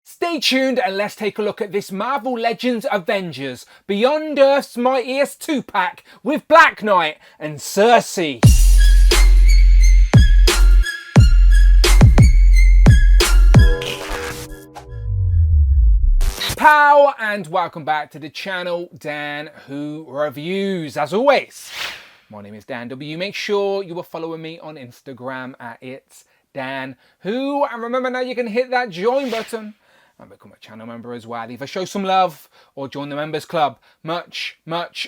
Stay tuned and let's take a look at this Marvel Legends Avengers Beyond Earth's Mightiest 2-pack with Black Knight and Sersi. Pow and welcome back to the channel, Dan Who Reviews. As always, my name is Dan W. Make sure you are following me on Instagram at It's Dan Who, and remember now you can hit that join button and become a channel member as well. Either show some love or join the members club. Much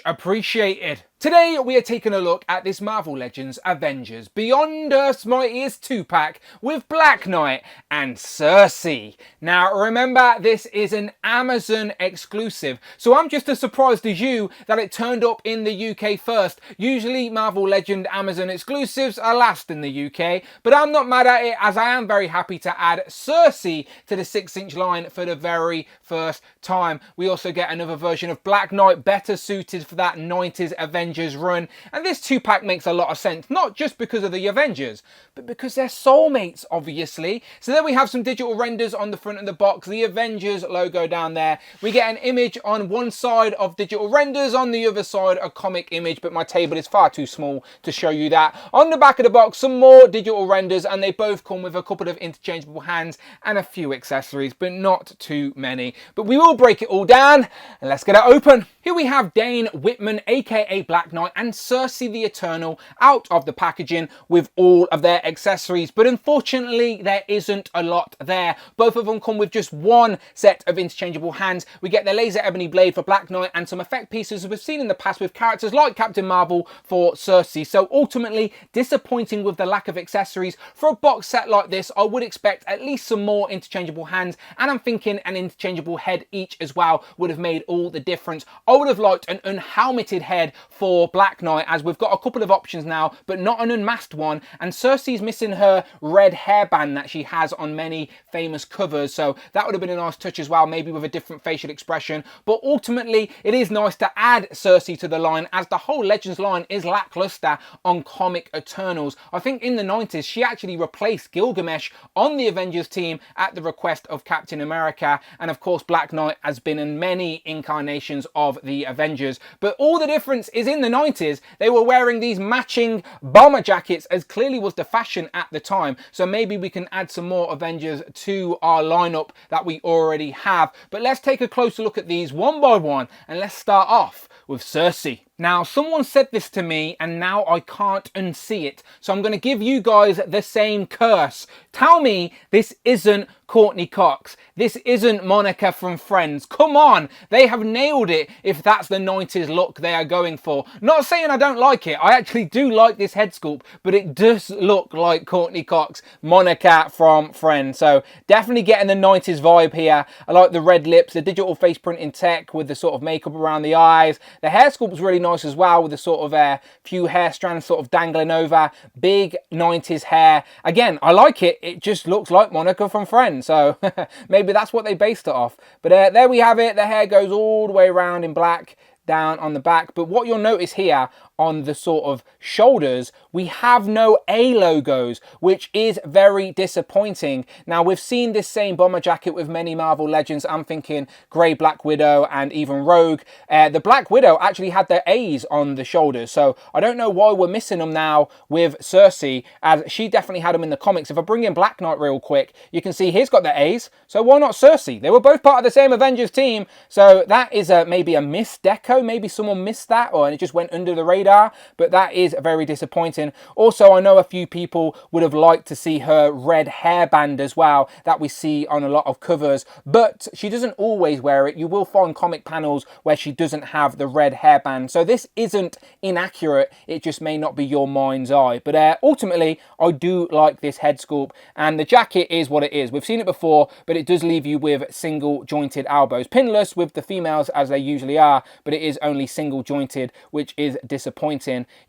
appreciated. Today we are taking a look at this Marvel Legends Avengers Beyond Earth's Mightiest 2-pack with Black Knight and Sersi. Now remember, this is an Amazon exclusive, so I'm just as surprised as you that it turned up in the UK first. Usually Marvel Legend Amazon exclusives are last in the UK, but I'm not mad at it as I am very happy to add Sersi to the 6-inch line for the very first time. We also get another version of Black Knight better suited for that 90s Avengers run, and this 2-pack makes a lot of sense, not just because of the Avengers, but because they're soulmates, obviously. So there we have some digital renders on the front of the box, the Avengers logo down there. We get an image on one side of digital renders, on the other side a comic image, but my table is far too small to show you that. On the back of the box, some more digital renders, and they both come with a couple of interchangeable hands and a few accessories, but not too many. But we will break it all down, and let's get it open. Here we have Dane Whitman, aka Black Knight, and Sersi the Eternal out of the packaging with all of their accessories, but unfortunately there isn't a lot there. Both of them come with just one set of interchangeable hands. We get the laser ebony blade for Black Knight and some effect pieces we've seen in the past with characters like Captain Marvel for Sersi. So ultimately disappointing with the lack of accessories. For a box set like this, I would expect at least some more interchangeable hands, and I'm thinking an interchangeable head each as well would have made all the difference. I would have liked an unhelmeted head for Black Knight, as we've got a couple of options now, but not an unmasked one, and Sersi's missing her red hairband that she has on many famous covers, so that would have been a nice touch as well, maybe with a different facial expression. But ultimately it is nice to add Sersi to the line, as the whole Legends line is lackluster on comic Eternals. I think in the 90s she actually replaced Gilgamesh on the Avengers team at the request of Captain America, and of course Black Knight has been in many incarnations of the Avengers. But all the difference is in the 90s they were wearing these matching bomber jackets, as clearly was the fashion at the time. So maybe we can add some more Avengers to our lineup that we already have. But let's take a closer look at these one by one, and let's start off with Sersi. Now, someone said this to me and now I can't unsee it. So I'm going to give you guys the same curse. Tell me this isn't Courtney Cox. This isn't Monica from Friends. Come on, they have nailed it if that's the 90s look they are going for. Not saying I don't like it. I actually do like this head sculpt, but it does look like Courtney Cox, Monica from Friends. So definitely getting the 90s vibe here. I like the red lips, the digital face printing tech with the sort of makeup around the eyes. The hair sculpt's really nice as well, with the sort of few hair strands sort of dangling over. Big 90s hair. Again, I like it. It just looks like Monica from Friends. So maybe that's what they based it off. But there we have it. The hair goes all the way around in black down on the back. But what you'll notice here on the sort of shoulders, we have no A logos, which is very disappointing. Now, we've seen this same bomber jacket with many Marvel Legends. I'm thinking Grey Black Widow and even Rogue. The Black Widow actually had their A's on the shoulders, so I don't know why we're missing them now with Sersi, as she definitely had them in the comics. If I bring in Black Knight real quick, you can see he's got the A's, so why not Sersi? They were both part of the same Avengers team, so that is maybe a missed deco. Maybe someone missed that, or it just went under the radar. But that is very disappointing. Also, I know a few people would have liked to see her red hairband as well, that we see on a lot of covers, but she doesn't always wear it. You will find comic panels where she doesn't have the red hairband, so this isn't inaccurate. It just may not be your mind's eye. But ultimately I do like this head sculpt, and the jacket is what it is. We've seen it before, but it does leave you with single jointed elbows, pinless with the females as they usually are, but it is only single jointed, which is disappointing.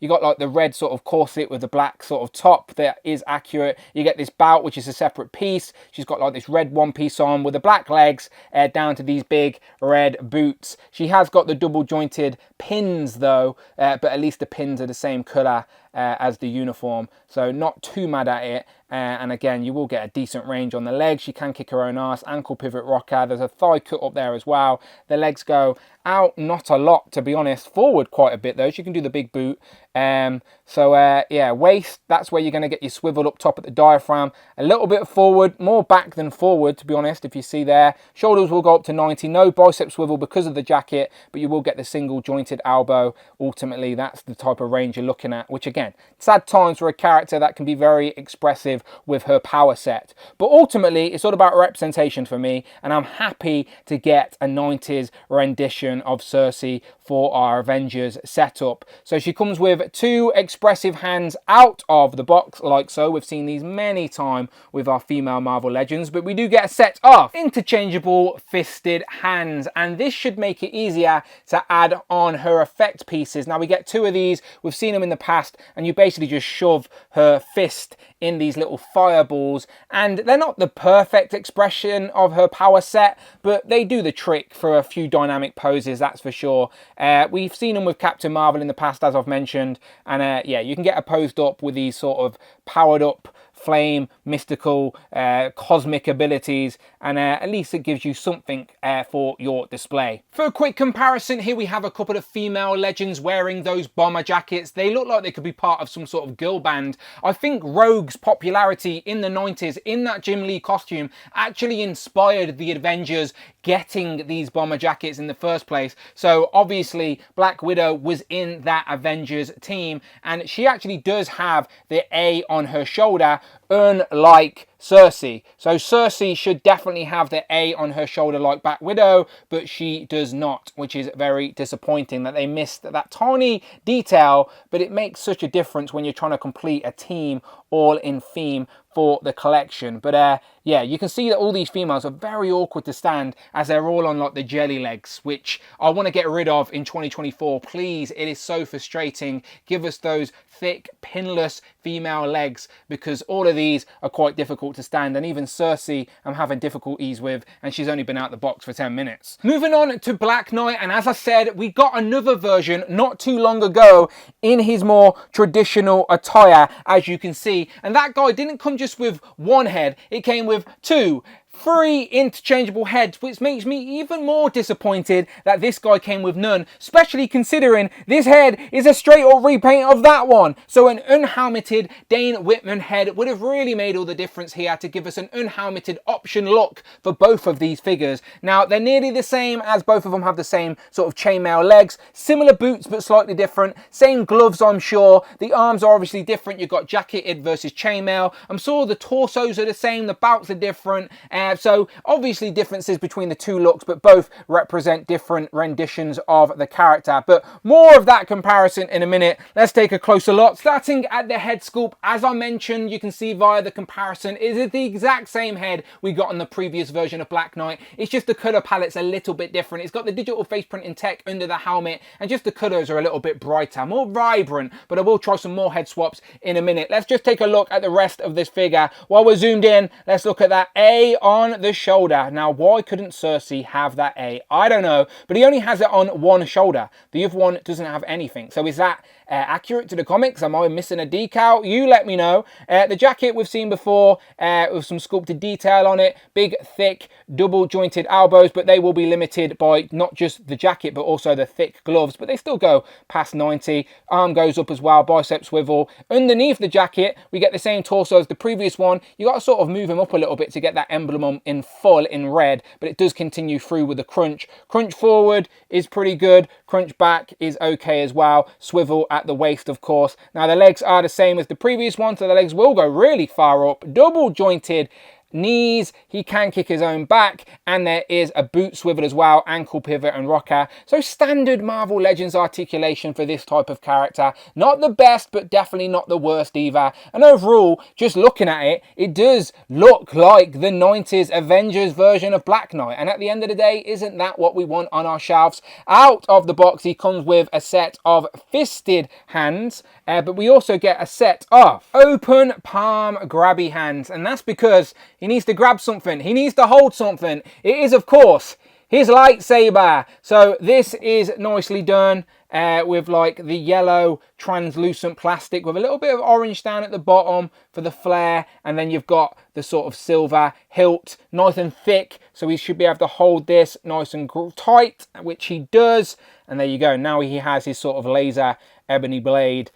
You got like the red sort of corset with the black sort of top that is accurate. You get this bout, which is a separate piece. She's got like this red one piece on with the black legs down to these big red boots. She has got the double jointed pins though, but at least the pins are the same colour as the uniform, so not too mad at it. And again, you will get a decent range on the legs. She can kick her own arse, ankle pivot rocker. There's a thigh cut up there as well. The legs go out, not a lot, to be honest. Forward quite a bit, though. She can do the big boot. Yeah, waist, that's where you're going to get your swivel up top at the diaphragm. A little bit forward, more back than forward, to be honest, if you see there. Shoulders will go up to 90. No bicep swivel because of the jacket, but you will get the single jointed elbow. Ultimately, that's the type of range you're looking at, which again, sad times for a character that can be very expressive with her power set. But ultimately, it's all about representation for me, and I'm happy to get a 90s rendition of Sersi for our Avengers setup. So she comes with 2 expressive hands out of the box, like so. We've seen these many times with our female Marvel Legends, but we do get a set of interchangeable fisted hands, and this should make it easier to add on her effect pieces. Now we get 2 of these. We've seen them in the past, and you basically just shove her fist in these little fireballs, and they're not the perfect expression of her power set, but they do the trick for a few dynamic poses, that's for sure. We've seen them with Captain Marvel in the past, as I've mentioned, and yeah, you can get her posed up with these sort of powered up flame, mystical, cosmic abilities, and at least it gives you something for your display. For a quick comparison, here we have a couple of female legends wearing those bomber jackets. They look like they could be part of some sort of girl band. I think Rogue's popularity in the 90s in that Jim Lee costume actually inspired the Avengers getting these bomber jackets in the first place. So obviously Black Widow was in that Avengers team, and she actually does have the A on her shoulder, unlike Sersi. So Sersi should definitely have the A on her shoulder like Black Widow, but she does not, which is very disappointing that they missed that tiny detail, but it makes such a difference when you're trying to complete a team all in theme for the collection. But yeah, you can see that all these females are very awkward to stand as they're all on like the jelly legs, which I want to get rid of in 2024. Please, it is so frustrating. Give us those thick, pinless female legs, because all of these are quite difficult to stand, and even Sersi I'm having difficulties with, and she's only been out the box for 10 minutes. Moving on to Black Knight, and as I said, we got another version not too long ago in his more traditional attire, as you can see, and that guy didn't come just with one head, it came with 2, 3 interchangeable heads, which makes me even more disappointed that this guy came with none, especially considering this head is a straight up repaint of that one. So an unhelmeted Dane Whitman head would have really made all the difference here to give us an unhelmeted option look for both of these figures. Now they're nearly the same, as both of them have the same sort of chainmail legs, similar boots but slightly different, same gloves I'm sure. The arms are obviously different, you've got jacketed versus chainmail. I'm sure the torsos are the same, the belts are different. So obviously differences between the 2 looks, but both represent different renditions of the character. But more of that comparison in a minute. Let's take a closer look. Starting at the head sculpt, as I mentioned, you can see via the comparison, it is the exact same head we got on the previous version of Black Knight. It's just the colour palette's a little bit different. It's got the digital face printing tech under the helmet, and just the colours are a little bit brighter, more vibrant, but I will try some more head swaps in a minute. Let's just take a look at the rest of this figure. While we're zoomed in, let's look at that A on the shoulder. Now, why couldn't Sersi have that A? I don't know, but he only has it on one shoulder. The other one doesn't have anything. So is that accurate to the comics? Am I missing a decal? You let me know. The jacket we've seen before with some sculpted detail on it, big, thick, double jointed elbows, but they will be limited by not just the jacket, but also the thick gloves, but they still go past 90. Arm goes up as well, bicep swivel. Underneath the jacket, we get the same torso as the previous one. You got to sort of move him up a little bit to get that emblem on in full in red, but it does continue through with the crunch. Crunch forward is pretty good. Crunch back is okay as well. Swivel at the waist, of course. Now the legs are the same as the previous one, so the legs will go really far up. Double jointed knees, he can kick his own back, and there is a boot swivel as well, ankle pivot and rocker. So standard Marvel Legends articulation for this type of character. Not the best, but definitely not the worst either. And overall, just looking at it, it does look like the 90s Avengers version of Black Knight. And at the end of the day, isn't that what we want on our shelves? Out of the box, he comes with a set of fisted hands, but we also get a set of open palm grabby hands. And that's because he needs to grab something. He needs to hold something. It is, of course, his lightsaber. So this is nicely done with like the yellow translucent plastic with a little bit of orange down at the bottom for the flare, and then you've got the sort of silver hilt, nice and thick, so he should be able to hold this nice and tight, which he does. And there you go, now he has his sort of laser ebony blade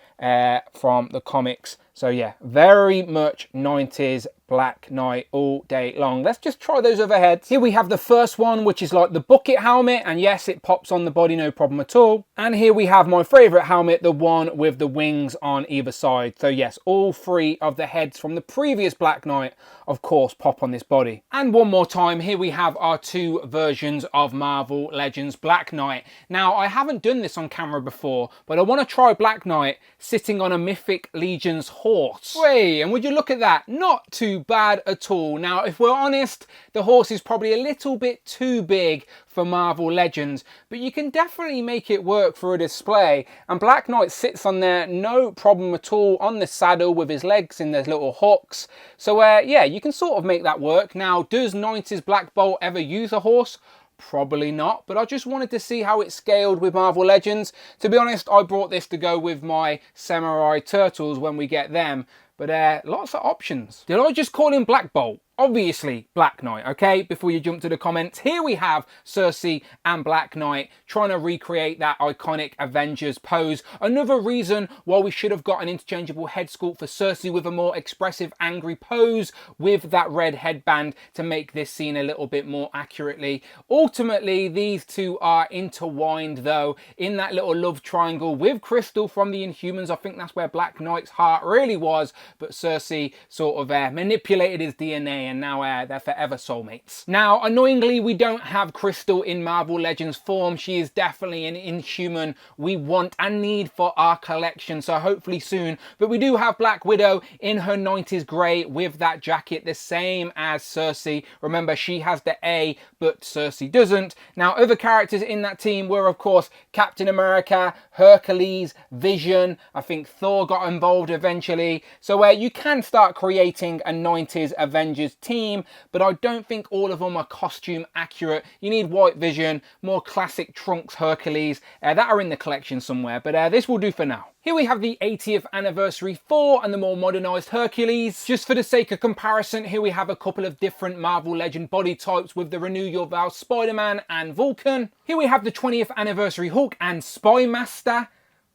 from the comics. So yeah, very much 90s Black Knight all day long. Let's just try those other heads. Here we have the first one, which is like the bucket helmet, and yes, it pops on the body, no problem at all. And here we have my favorite helmet, the one with the wings on either side. So yes, all three of the heads from the previous Black Knight, of course, pop on this body. And one more time, here we have our two versions of Marvel Legends Black Knight. Now, I haven't done this on camera before, but I want to try Black Knight sitting on a Mythic Legion's horse. Wait, and would you look at that? Not too bad at all. Now, if we're honest, the horse is probably a little bit too big for Marvel Legends, but you can definitely make it work for a display. And Black Knight sits on there no problem at all on the saddle with his legs in their little hooks. So yeah, you can sort of make that work. Now, does 90s Black Bolt ever use a horse? Probably not, but I just wanted to see how it scaled with Marvel Legends. To be honest, I brought this to go with my Samurai Turtles when we get them, but lots of options. Did I just call him Black Bolt? Obviously Black Knight, okay? Before you jump to the comments, here we have Sersi and Black Knight trying to recreate that iconic Avengers pose. Another reason why we should have got an interchangeable head sculpt for Sersi with a more expressive, angry pose with that red headband to make this scene a little bit more accurately. Ultimately, these two are intertwined though in that little love triangle with Crystal from the Inhumans. I think that's where Black Knight's heart really was, but Sersi sort of manipulated his DNA, and now they're forever soulmates. Now, annoyingly, we don't have Crystal in Marvel Legends form. She is definitely an Inhuman we want and need for our collection, so hopefully soon. But we do have Black Widow in her 90s grey with that jacket, the same as Sersi. Remember, she has the A, but Sersi doesn't. Now, other characters in that team were, of course, Captain America, Hercules, Vision. I think Thor got involved eventually. So you can start creating a 90s Avengers team, but I don't think all of them are costume accurate. You need White Vision, more classic Trunks Hercules that are in the collection somewhere, but this will do for now. Here we have the 80th anniversary Thor and the more modernised Hercules. Just for the sake of comparison, here we have a couple of different Marvel Legend body types with the Renew Your Vows Spider-Man and Vulcan. Here we have the 20th anniversary Hulk and Spy Master.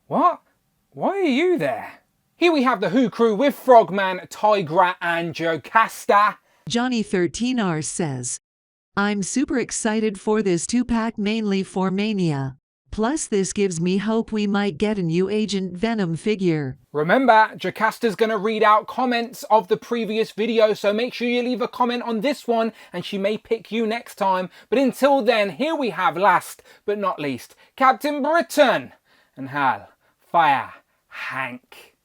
What? Why are you there? Here we have the Who crew with Frogman, Tigra and Jocasta. Johnny13R says, I'm super excited for this 2-pack mainly for Mania. Plus this gives me hope we might get a new Agent Venom figure. Remember, Jocasta's going to read out comments of the previous video, so make sure you leave a comment on this one and she may pick you next time. But until then, here we have last but not least, Captain Britain and Hal, Fire, Hank.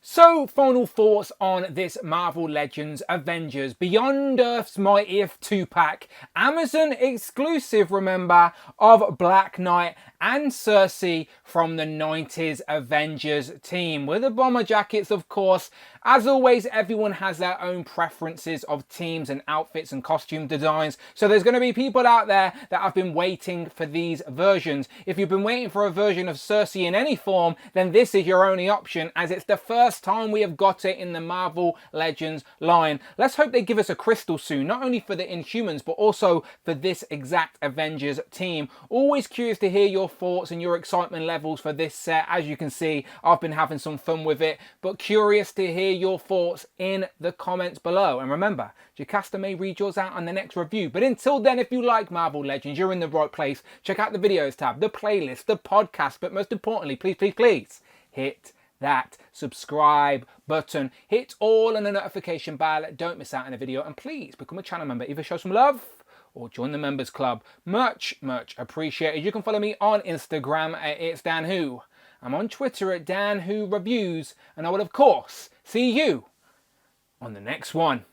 So, final thoughts on this Marvel Legends Avengers Beyond Earth's Mightiest 2-pack, Amazon exclusive, remember, of Black Knight and Sersi from the 90s Avengers team. With the bomber jackets, of course. As always, everyone has their own preferences of teams and outfits and costume designs. So there's going to be people out there that have been waiting for these versions. If you've been waiting for a version of Sersi in any form, then this is your only option, as it's the first time we have got it in the Marvel Legends line. Let's hope they give us a Crystal soon, not only for the Inhumans, but also for this exact Avengers team. Always curious to hear your thoughts and your excitement levels for this set. As you can see, I've been having some fun with it, but curious to hear your thoughts in the comments below. And remember, Jocasta may read yours out on the next review. But until then, if you like Marvel Legends, you're in the right place. Check out the videos tab, the playlist, the podcast, but most importantly, please, please, please hit that subscribe button, hit all on the notification bell, don't miss out on a video, and please become a channel member. Either show some love or join the members club. Much appreciated. You can follow me on Instagram at It's Dan Who. I'm on Twitter at Dan Who Reviews, and I will of course see you on the next one.